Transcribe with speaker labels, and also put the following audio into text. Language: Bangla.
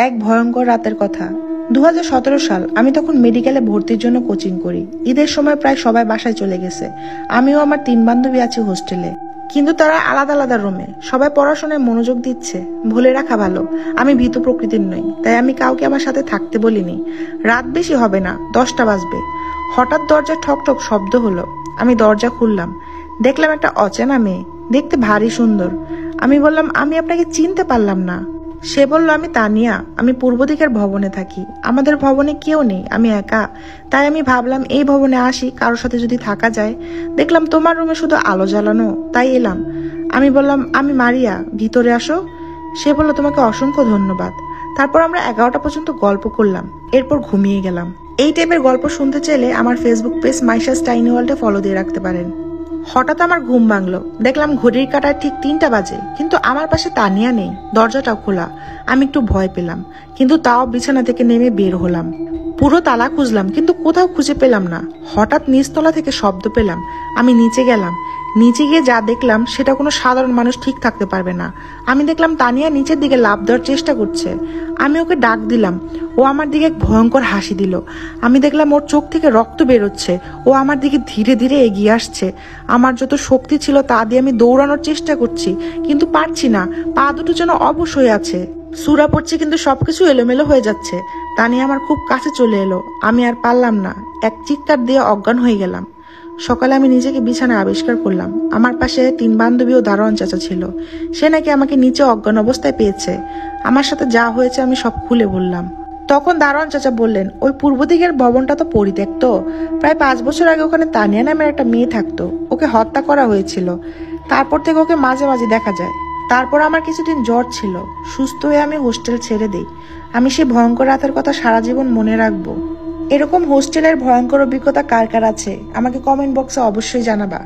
Speaker 1: এক ভয়ঙ্কর রাতের কথা। 2017 সাল। আমি তখন মেডিকেলে ভর্তির জন্য কোচিং করি। ঈদের সময় প্রায় সবাই বাসায় চলে গেছে। আমিও আমার 3 বান্ধবী আছি হোস্টেলে, কিন্তু তারা আলাদা আলাদা রুমে। সবাই পড়াশোনায় মনোযোগ দিচ্ছে। বলে রাখা ভালো, আমি ভীতু প্রকৃতির নই, তাই আমি কাউকে আমার সাথে থাকতে বলিনি। রাত বেশি হবে না, 10টা বাজবে। হঠাৎ দরজা ঠক ঠক শব্দ হলো। আমি দরজা খুললাম, দেখলাম একটা অচেনা মেয়ে, দেখতে ভারী সুন্দর। আমি বললাম, আমি আপনাকে চিনতে পারলাম না। সে বলল, আমি তানিয়া, আমি পূর্ব দিকের ভবনে থাকি। আমাদের ভবনে কেউ নেই, আমি একা। তাই আমি ভাবলাম এই ভবনে আসি, কারোর সাথে যদি থাকা যায়। দেখলাম তোমার রুমে শুধু আলো জ্বালানো, তাই এলাম। আমি বললাম, আমি মারিয়া, ভিতরে আসো। সে বলল, তোমাকে অসংখ্য ধন্যবাদ। তারপর আমরা 11টা পর্যন্ত গল্প করলাম, এরপর ঘুমিয়ে গেলাম। এই টাইপের গল্প শুনতে চাইলে আমার ফেসবুক পেজ মাইশাস টাইনি ওয়ার্ল্ডে ফলো দিয়ে রাখতে পারেন। হঠাৎ আমার ঘুম ভাঙলো। দেখলাম ঘড়ির কাঁটায় ঠিক 3টা বাজে, কিন্তু আমার পাশে তানিয়া নেই, দরজাটাও খোলা। আমি একটু ভয় পেলাম, কিন্তু তাও বিছানা থেকে নেমে বের হলাম। পুরো তালা খুঁজলাম, কিন্তু কোথাও খুঁজে পেলাম না। হঠাৎ নিচতলা থেকে শব্দ পেলাম। আমি নিচে গেলাম। নিচে গিয়ে যা দেখলাম সেটা কোনো সাধারণ মানুষ ঠিক থাকতে পারবে না। আমি দেখলাম তানিয়া নিচের দিকে লাফ দেওয়ার চেষ্টা করছে। আমি ওকে ডাক দিলাম, ও আমার দিকে এক ভয়ঙ্কর হাসি দিল। আমি দেখলাম ওর চোখ থেকে রক্ত বেরোচ্ছে। ও আমার দিকে ধীরে ধীরে এগিয়ে আসছে। আমার যত শক্তি ছিল তা দিয়ে আমি দৌড়ানোর চেষ্টা করছি, কিন্তু পারছি না। পা দুটো যেন অবশ হয়ে আছে। সুরা পড়ছে, কিন্তু সবকিছু এলোমেলো হয়ে যাচ্ছে। তানিয়া আমার খুব কাছে চলে এলো। আমি আর পারলাম না, এক চিৎকার দিয়ে অজ্ঞান হয়ে গেলাম। সকালে আমি নিজেকে বিছানায় আবিষ্কার করলাম। আমার পাশে 3 বান্ধবী ও দারোয়ান চাচা ছিল। সে নাকি আমাকে নিচে অজ্ঞান অবস্থায় পেয়েছে। আমার সাথে যা হয়েছে আমি সব খুলে বললাম। তখন দারোয়ান চাচা বললেন, ওই পূর্ব দিকের ভবনটা তো পরিত্যক্ত। প্রায় 5 বছর আগে ওখানে তানিয়া নামের একটা মেয়ে থাকতো। ওকে হত্যা করা হয়েছিল। তারপর থেকে ওকে মাঝে মাঝে দেখা যায়। তারপর আমার কিছুদিন জ্বর ছিল। সুস্থ হয়ে আমি হোস্টেল ছেড়ে দিই। আমি সেই ভয়ঙ্কর রাতের কথা সারা জীবন মনে রাখবো। এরকম হোস্টেলের ভয়ঙ্কর অভিজ্ঞতা কার কার আছে আমাকে কমেন্ট বক্সে অবশ্যই জানাবা।